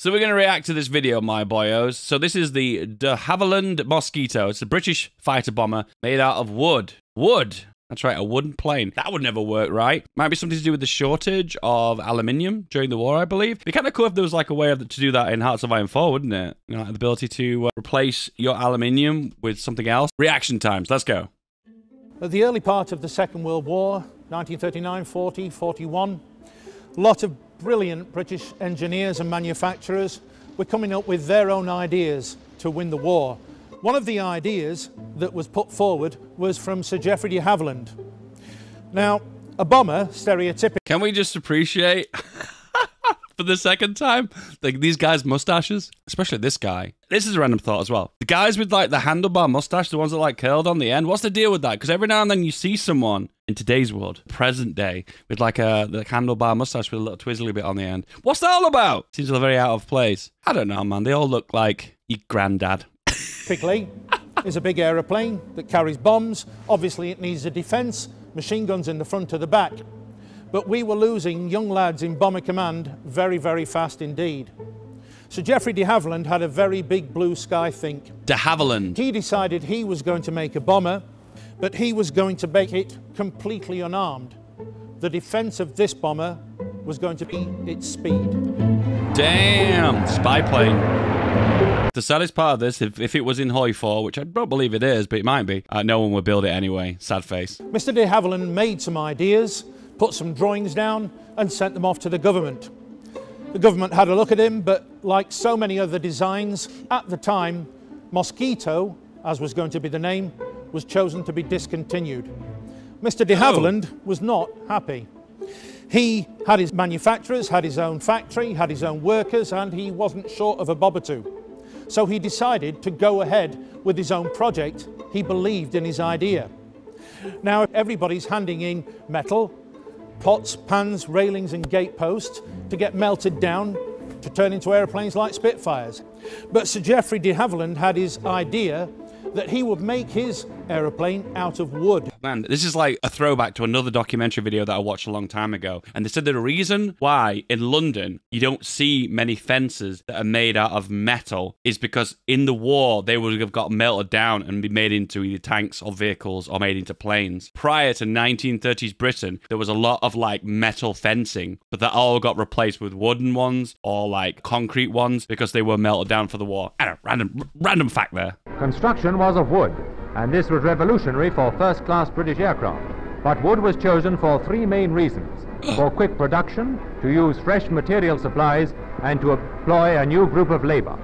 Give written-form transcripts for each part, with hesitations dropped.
So we're going to react to this video, my boyos. So this is the de Havilland Mosquito. It's a British fighter bomber made out of wood. Wood. That's right, a wooden plane. That would never work, right? Might be something to do with the shortage of aluminium during the war, I believe. It'd be kind of cool if there was like a way to do that in Hearts of Iron 4, wouldn't it? You know, like the ability to replace your aluminium with something else. Reaction times, let's go. At the early part of the Second World War, 1939, 40, 41, a lot of brilliant British engineers and manufacturers were coming up with their own ideas to win the war. One of the ideas that was put forward was from Sir Geoffrey de Havilland. Now, a bomber, stereotypically... Can we just appreciate, for the second time, like these guys' mustaches? Especially this guy. This is a random thought as well. The guys with like the handlebar mustache, the ones that like curled on the end, what's the deal with that? Because every now and then you see someone in today's world, present day, with like the handlebar mustache with a little twizzly bit on the end. What's that all about? Seems very out of place. I don't know, man. They all look like your granddad. Typically is a big aeroplane that carries bombs. Obviously it needs a defence, machine guns in the front or the back. But we were losing young lads in bomber command very, very fast indeed. Sir Geoffrey de Havilland had a very big blue sky think. De Havilland. He decided he was going to make a bomber, but he was going to make it completely unarmed. The defence of this bomber was going to be its speed. Damn, spy plane. The saddest part of this, if it was in HOI4, which I don't believe it is, but it might be, no one would build it anyway. Sad face. Mr. de Havilland made some ideas, put some drawings down, and sent them off to the government. The government had a look at him, but like so many other designs, at the time, Mosquito, as was going to be the name, was chosen to be discontinued. Mr. de Havilland was not happy. He had his manufacturers, had his own factory, had his own workers, and he wasn't short of a bob or two. So he decided to go ahead with his own project. He believed in his idea. Now everybody's handing in metal, pots, pans, railings and gate posts to get melted down to turn into aeroplanes like Spitfires. But Sir Geoffrey de Havilland had his idea that he would make his aeroplane out of wood. Man, this is like a throwback to another documentary video that I watched a long time ago. And they said that the reason why in London you don't see many fences that are made out of metal is because in the war they would have got melted down and be made into either tanks or vehicles or made into planes. Prior to 1930s Britain, there was a lot of like metal fencing, but that all got replaced with wooden ones or like concrete ones because they were melted down for the war. I don't know, random fact there. Construction was of wood, and this was revolutionary for first-class British aircraft. But wood was chosen for three main reasons: for quick production, to use fresh material supplies, and to employ a new group of labor.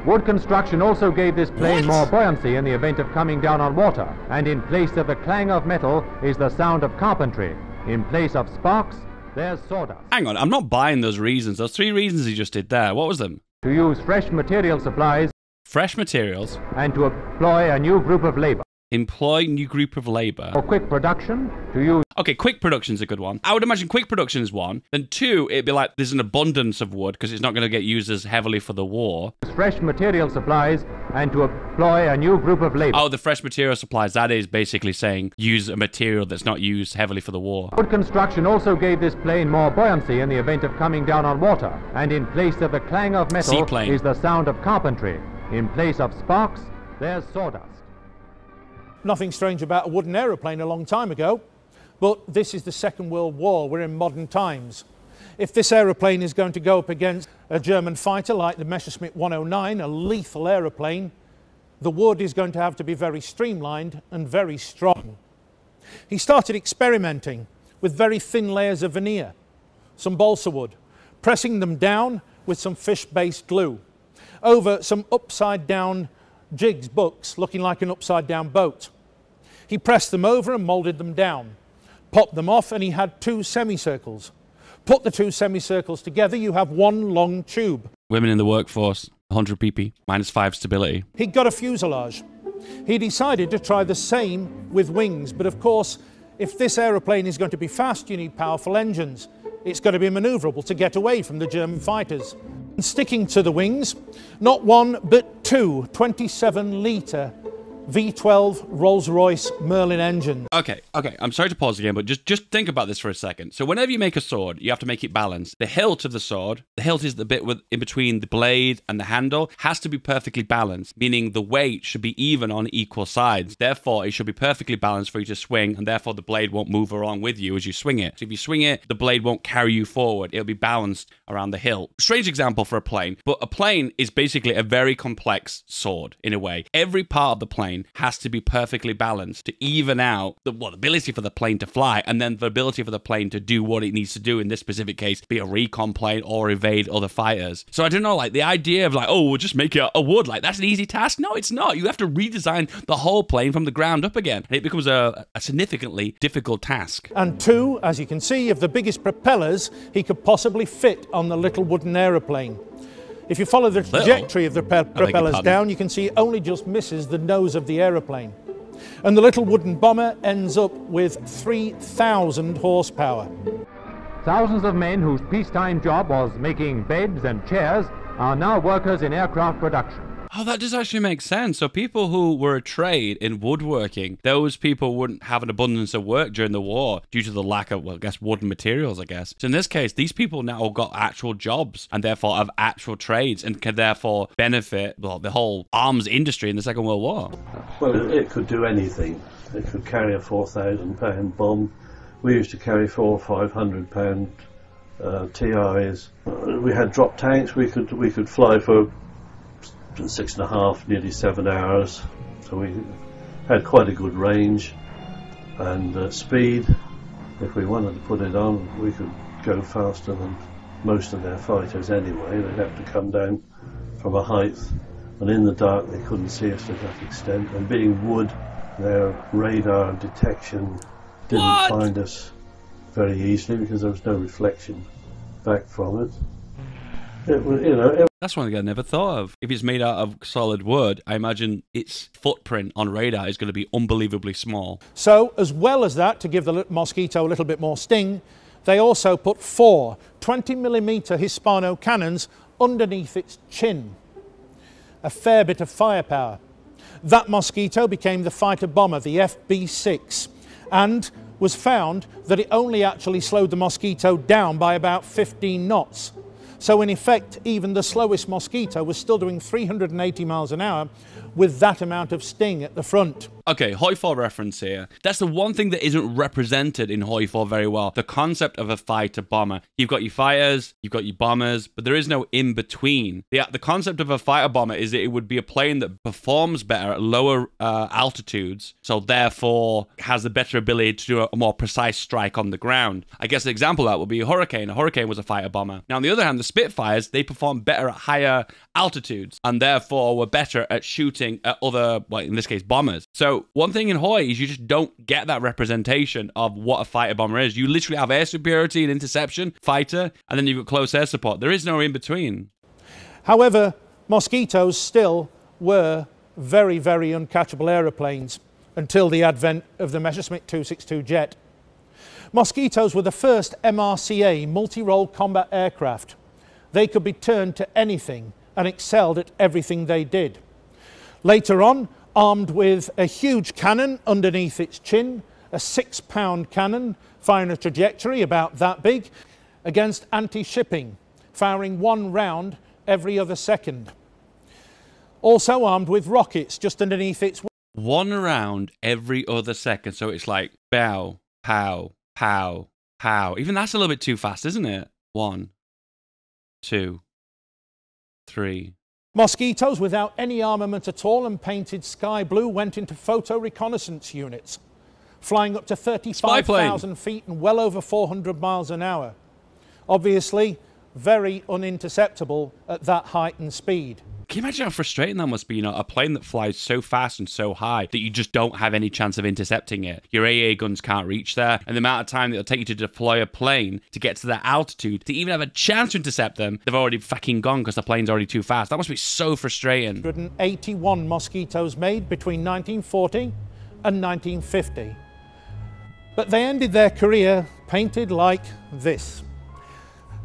Wood construction also gave this plane more buoyancy in the event of coming down on water, and in place of the clang of metal is the sound of carpentry. In place of sparks, there's sawdust. Hang on, I'm not buying those reasons. Those three reasons he just did there. What was them? To use fresh material supplies, fresh materials, and to employ a new group of labor. Employ new group of labor. For quick production, to use... Okay, quick production's a good one. I would imagine quick production is one. Then two, it'd be like there's an abundance of wood because it's not going to get used as heavily for the war. Fresh material supplies and to employ a new group of labor. Oh, the fresh material supplies. That is basically saying use a material that's not used heavily for the war. Wood construction also gave this plane more buoyancy in the event of coming down on water. And in place of the clang of metal Seaplane. Is the sound of carpentry. In place of sparks, there's sawdust. Nothing strange about a wooden aeroplane a long time ago, but this is the Second World War. We're in modern times. If this aeroplane is going to go up against a German fighter like the Messerschmitt 109, a lethal aeroplane, the wood is going to have to be very streamlined and very strong. He started experimenting with very thin layers of veneer, some balsa wood, pressing them down with some fish-based glue over some upside-down jigs, books, looking like an upside-down boat. He pressed them over and moulded them down, popped them off, and he had two semicircles. Put the two semicircles together, you have one long tube. Women in the workforce, 100 pp, -5 stability. He got a fuselage. He decided to try the same with wings, but of course, if this aeroplane is going to be fast, you need powerful engines. It's got to be manoeuvrable to get away from the German fighters. And sticking to the wings, not one but two 27-litre V12 Rolls-Royce Merlin engines. Okay, I'm sorry to pause again, but just think about this for a second. So whenever you make a sword, you have to make it balanced. The hilt of the sword, the hilt is the bit in between the blade and the handle, has to be perfectly balanced, meaning the weight should be even on equal sides. Therefore, it should be perfectly balanced for you to swing, and therefore the blade won't move along with you as you swing it. So if you swing it, the blade won't carry you forward. It'll be balanced around the hilt. Strange example for a plane, but a plane is basically a very complex sword in a way. Every part of the plane has to be perfectly balanced to even out the ability for the plane to fly, and then the ability for the plane to do what it needs to do, in this specific case, be a recon plane or evade other fighters. So I don't know, like the idea of like, oh, we'll just make it a wood, like that's an easy task. No, it's not. You have to redesign the whole plane from the ground up again. And it becomes a significantly difficult task. And two, as you can see, of the biggest propellers he could possibly fit on the little wooden aeroplane. If you follow the trajectory of the propellers down, you can see it only just misses the nose of the aeroplane. And the little wooden bomber ends up with 3,000 horsepower. Thousands of men whose peacetime job was making beds and chairs are now workers in aircraft production. Oh, that does actually make sense. So people who were a trade in woodworking, those people wouldn't have an abundance of work during the war due to the lack of, well, I guess, wooden materials, I guess. So in this case, these people now got actual jobs and therefore have actual trades and can therefore benefit, well, the whole arms industry in the Second World War. Well, it could do anything. It could carry a 4,000-pound bomb. We used to carry 400 or 500-pound TIs. We had drop tanks. We could fly for 6.5, nearly 7 hours, so we had quite a good range and speed. If we wanted to put it on, we could go faster than most of their fighters anyway. They'd have to come down from a height, and in the dark they couldn't see us to that extent, and being wood, their radar detection didn't find us very easily because there was no reflection back from it. It was, you know, that's one thing I never thought of. If it's made out of solid wood, I imagine its footprint on radar is going to be unbelievably small. So, as well as that, to give the mosquito a little bit more sting, they also put 4 20mm Hispano cannons underneath its chin. A fair bit of firepower. That mosquito became the fighter bomber, the FB-6, and was found that it only actually slowed the mosquito down by about 15 knots. So in effect, even the slowest mosquito was still doing 380 miles an hour with that amount of sting at the front. Okay, HOI4 reference here. That's the one thing that isn't represented in HOI4 very well. The concept of a fighter bomber. You've got your fighters, you've got your bombers, but there is no in-between. The concept of a fighter bomber is that it would be a plane that performs better at lower altitudes, so therefore has the better ability to do a more precise strike on the ground. I guess an example of that would be a Hurricane. A Hurricane was a fighter bomber. Now, on the other hand, the Spitfires, they perform better at higher altitudes, and therefore were better at shooting at other, well, in this case, bombers. So one thing in HOI is you just don't get that representation of what a fighter bomber is. You literally have air superiority and interception, fighter, and then you've got close air support. There is no in-between. However, mosquitoes still were very, very uncatchable aeroplanes until the advent of the Messerschmitt 262 jet. Mosquitoes were the first MRCA, multi-role combat aircraft. They could be turned to anything and excelled at everything they did. Later on, armed with a huge cannon underneath its chin, a 6-pound cannon firing a trajectory about that big, against anti-shipping, firing 1 round every other second. Also armed with rockets just underneath its... 1 round every other second, so it's like bow, pow, pow, pow. Even that's a little bit too fast, isn't it? 1, 2, 3... Mosquitoes without any armament at all and painted sky blue went into photo reconnaissance units, flying up to 35,000 feet and well over 400 miles an hour. Obviously, very uninterceptable at that height and speed. Can you imagine how frustrating that must be? You know, a plane that flies so fast and so high that you just don't have any chance of intercepting it. Your AA guns can't reach there, and the amount of time that it'll take you to deploy a plane to get to that altitude, to even have a chance to intercept them, they've already fucking gone because the plane's already too fast. That must be so frustrating. 181 mosquitoes made between 1940 and 1950. But they ended their career painted like this,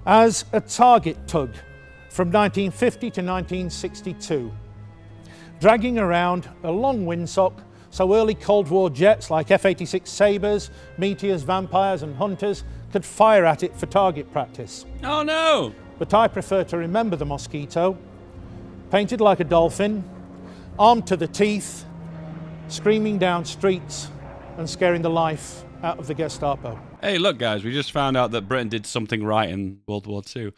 as a target tug, from 1950 to 1962. dragging around a long windsock so early Cold War jets like F-86 Sabres, Meteors, Vampires and Hunters could fire at it for target practice. Oh no! But I prefer to remember the Mosquito, painted like a dolphin, armed to the teeth, screaming down streets and scaring the life out of the Gestapo. Hey, look guys, we just found out that Britain did something right in World War II.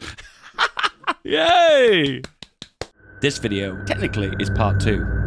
Yay! This video technically is part 2.